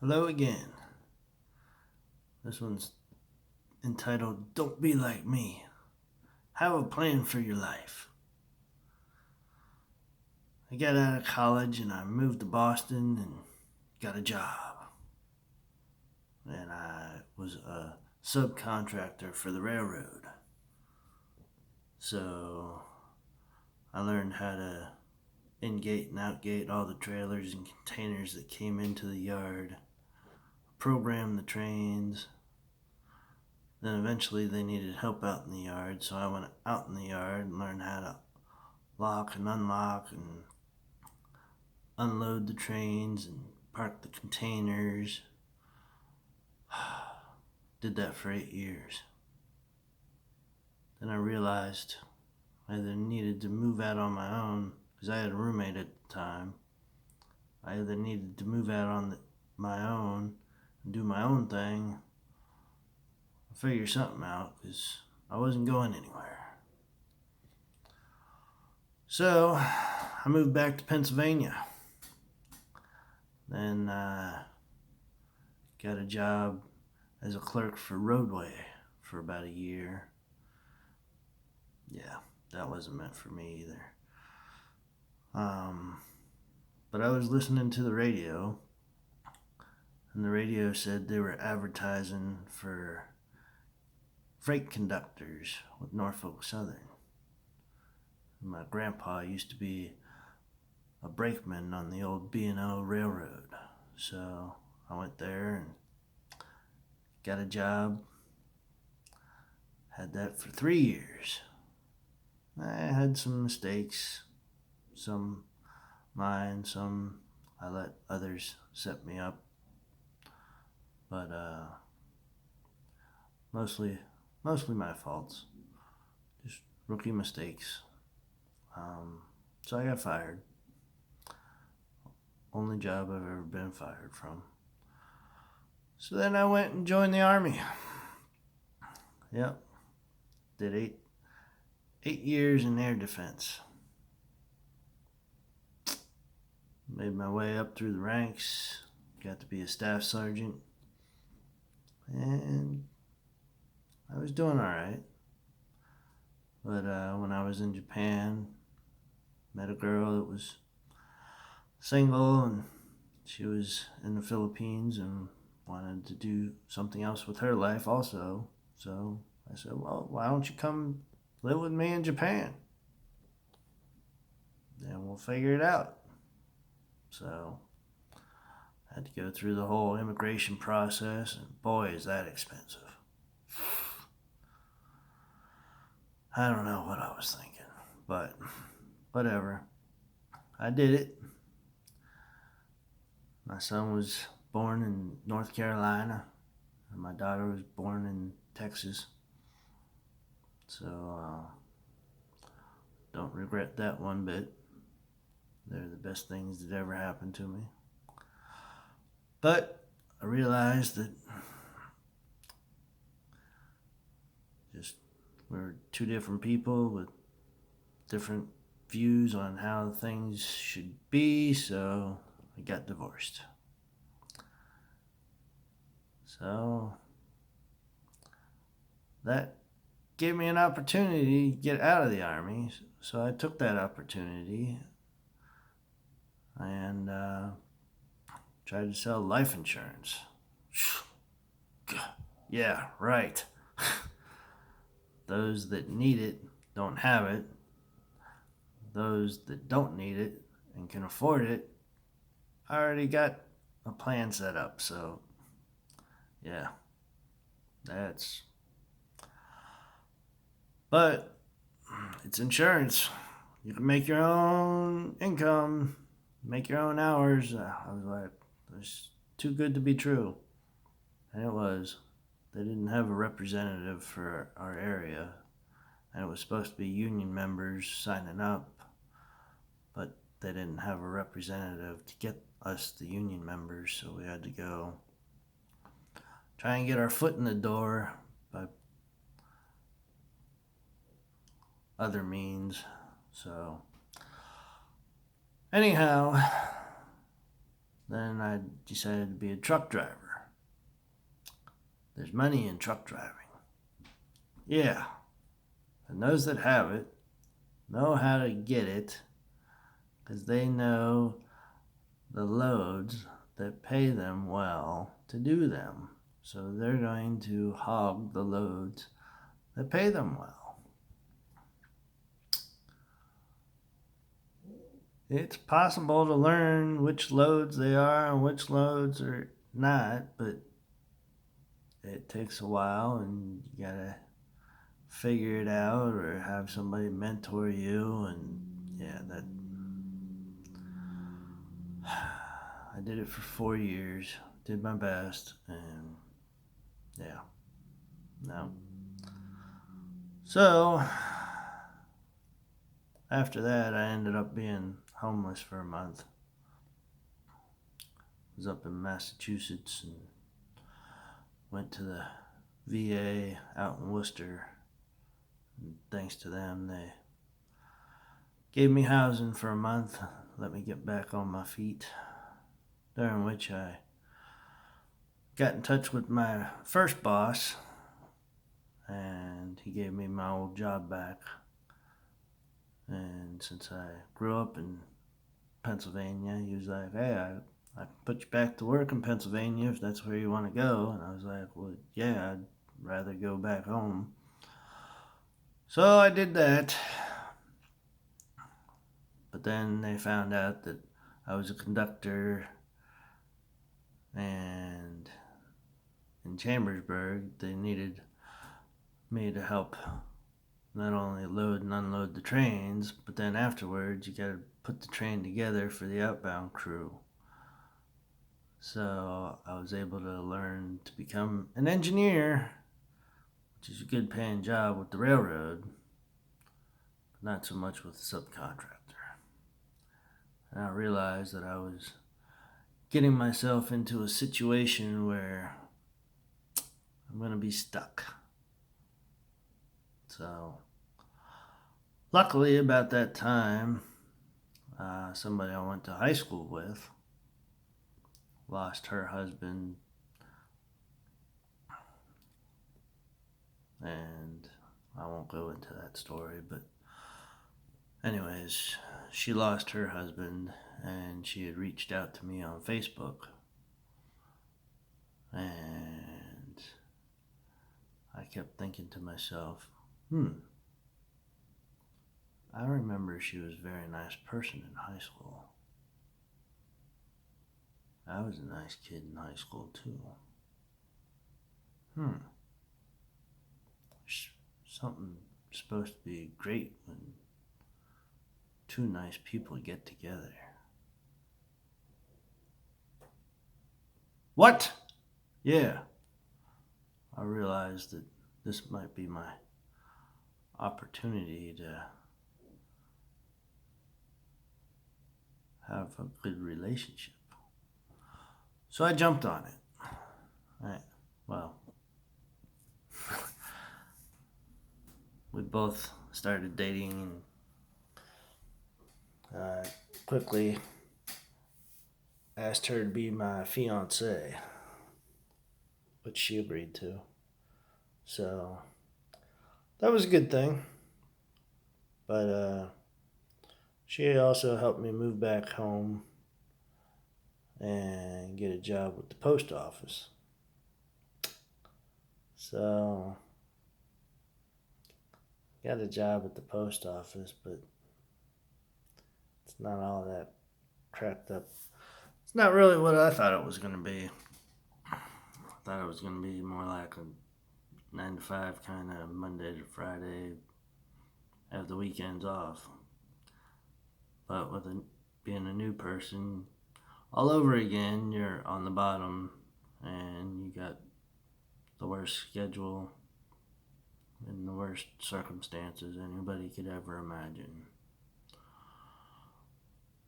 Hello again. This one's entitled Don't Be Like Me. Have a plan for your life. I got out of college and I moved to Boston and got a job. And I was a subcontractor for the railroad. So I learned how to in-gate and out-gate all the trailers and containers that came into the yard, program the trains. Then eventually they needed help out in the yard, so I went out in the yard and learned how to lock and unlock and unload the trains and park the containers. Did that for 8 years. Then I realized I either needed to move out on my own, because I had a roommate at the time. I either needed to move out on my own and do my own thing, or figure something out, because I wasn't going anywhere. So I moved back to Pennsylvania. Then got a job as a clerk for Roadway for about a year. Yeah, that wasn't meant for me either. But I was listening to the radio, and the radio said they were advertising for freight conductors with Norfolk Southern. My grandpa used to be a brakeman on the old B&O Railroad, so I went there and got a job. Had that for 3 years. I had some mistakes, some mine, some I let others set me up, but mostly my faults, just rookie mistakes. So I got fired. Only job I've ever been fired from. So then I went and joined the army. Yep, did 8 years in air defense. Made my way up through the ranks, got to be a staff sergeant, and I was doing all right. But when I was in Japan, met a girl that was single, and she was in the Philippines and wanted to do something else with her life also. So I said, well, why don't you come live with me in Japan? Then we'll figure it out. So I had to go through the whole immigration process, and boy, is that expensive. I don't know what I was thinking, but whatever. I did it. My son was born in North Carolina, and my daughter was born in Texas. So don't regret that one bit. They're the best things that ever happened to me. But I realized that just we're two different people with different views on how things should be, so I got divorced. So that gave me an opportunity to get out of the army, so I took that opportunity and tried to sell life insurance. Yeah, right. Those that need it don't have it. Those that don't need it and can afford it already got a plan set up. So, yeah, that's. But it's insurance. You can make your own income, make your own hours. I was like, it's too good to be true. And it was. They didn't have a representative for our area, and it was supposed to be union members signing up, but they didn't have a representative to get us, the union members, so we had to go try and get our foot in the door by other means. So, anyhow, then I decided to be a truck driver. There's money in truck driving. Yeah, and those that have it know how to get it because they know the loads that pay them well to do them. So they're going to hog the loads that pay them well. It's possible to learn which loads they are and which loads are not, but it takes a while and you gotta figure it out or have somebody mentor you. And yeah, that I did it for 4 years, did my best, and yeah, no. So after that, I ended up being homeless for a month. I was up in Massachusetts and went to the VA out in Worcester. And thanks to them, they gave me housing for a month, let me get back on my feet, during which I got in touch with my first boss, and he gave me my old job back. And since I grew up in Pennsylvania, he was like, hey, I put you back to work in Pennsylvania if that's where you want to go. And I was like, well, yeah, I'd rather go back home. So I did that. But then they found out that I was a conductor, and in Chambersburg they needed me to help not only load and unload the trains, but then afterwards you gotta put the train together for the outbound crew. So I was able to learn to become an engineer, which is a good paying job with the railroad, but not so much with the subcontractor. And I realized that I was getting myself into a situation where I'm going to be stuck. So, luckily, about that time, somebody I went to high school with lost her husband, and I won't go into that story, but anyways, she lost her husband, and she had reached out to me on Facebook, and I kept thinking to myself, I remember she was a very nice person in high school. I was a nice kid in high school too. Something supposed to be great when two nice people get together. What? Yeah. I realized that this might be my opportunity to have a good relationship. So I jumped on it. Well, we both started dating and quickly asked her to be my fiance, which she agreed to. So that was a good thing. But she also helped me move back home and get a job with the post office. So, got a job at the post office, but it's not all that cracked up. It's not really what I thought it was going to be. I thought it was going to be more like a 9 to 5 kind of Monday to Friday, have the weekends off. But with being a new person, all over again, you're on the bottom and you got the worst schedule in the worst circumstances anybody could ever imagine.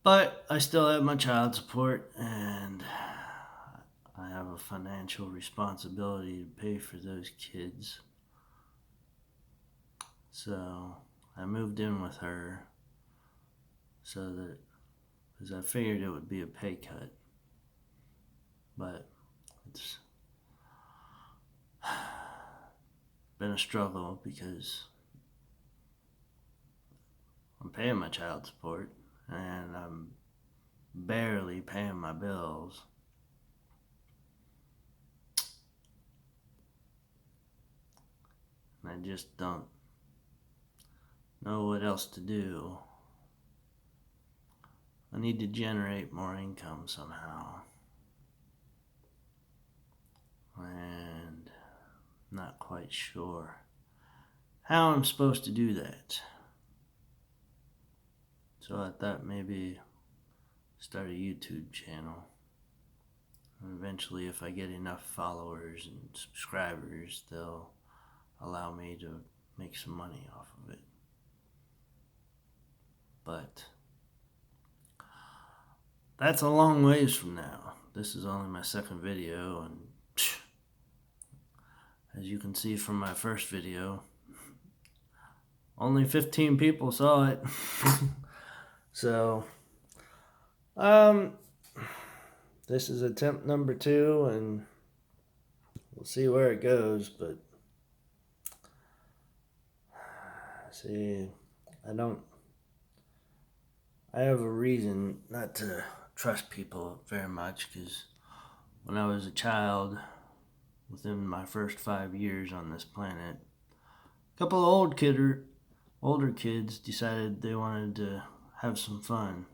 But I still have my child support, and I have a financial responsibility to pay for those kids. So I moved in with her so that, because I figured it would be a pay cut. but it's been a struggle because I'm paying my child support and I'm barely paying my bills. And I just don't know what else to do. I need to generate more income somehow. And I'm not quite sure how I'm supposed to do that. So I thought maybe start a YouTube channel. And eventually, if I get enough followers and subscribers, they'll allow me to make some money off of it. But that's a long ways from now. This is only my second video, and as you can see from my first video, only 15 people saw it. So, this is attempt number 2, and we'll see where it goes, but see, I have a reason not to trust people very much, because when I was a child, within my first 5 years on this planet, a couple of older kids decided they wanted to have some fun,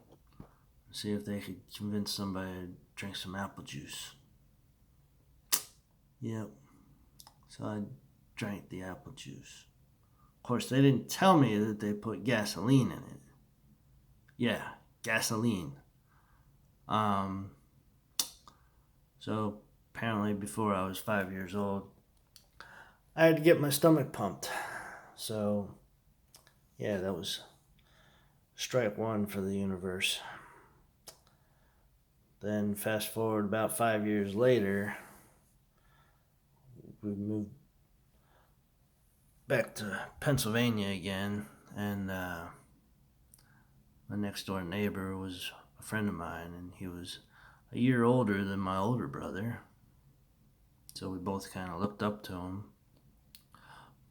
see if they could convince somebody to drink some apple juice. Yep. So I drank the apple juice. Of course, they didn't tell me that they put gasoline in it. Yeah, gasoline. So apparently before I was 5 years old, I had to get my stomach pumped. So yeah, that was strike 1 for the universe. Then fast forward about 5 years later, we moved back to Pennsylvania again, and my next door neighbor was a friend of mine, and he was a year older than my older brother, so we both kind of looked up to him.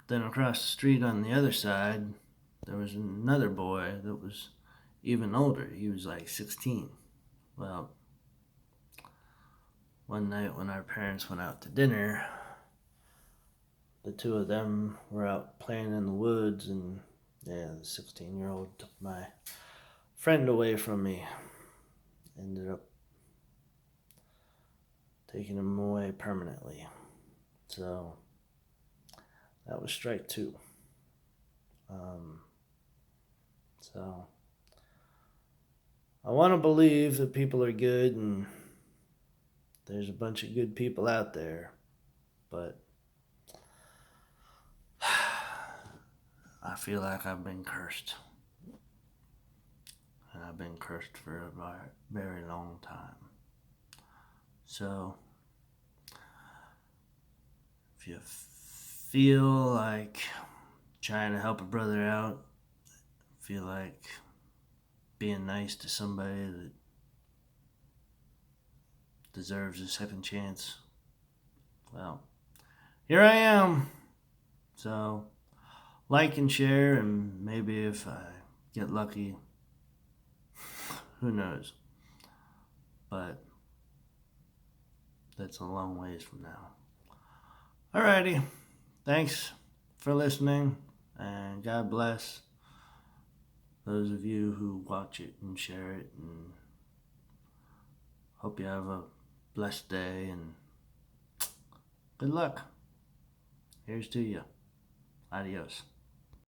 Then across the street on the other side, there was another boy that was even older. He was like 16. Well, one night when our parents went out to dinner, the two of them were out playing in the woods, and yeah, the 16-year-old took my friend away from me. Ended up taking him away permanently. So that was strike 2. So I want to believe that people are good and there's a bunch of good people out there, but I feel like I've been cursed. And I've been cursed for a very long time. So if you feel like trying to help a brother out, feel like being nice to somebody that deserves a second chance, well, here I am. So like and share, and maybe if I get lucky, who knows. But that's a long ways from now. Alrighty, thanks for listening, and God bless those of you who watch it and share it, and hope you have a blessed day, and good luck. Here's to you. Adios.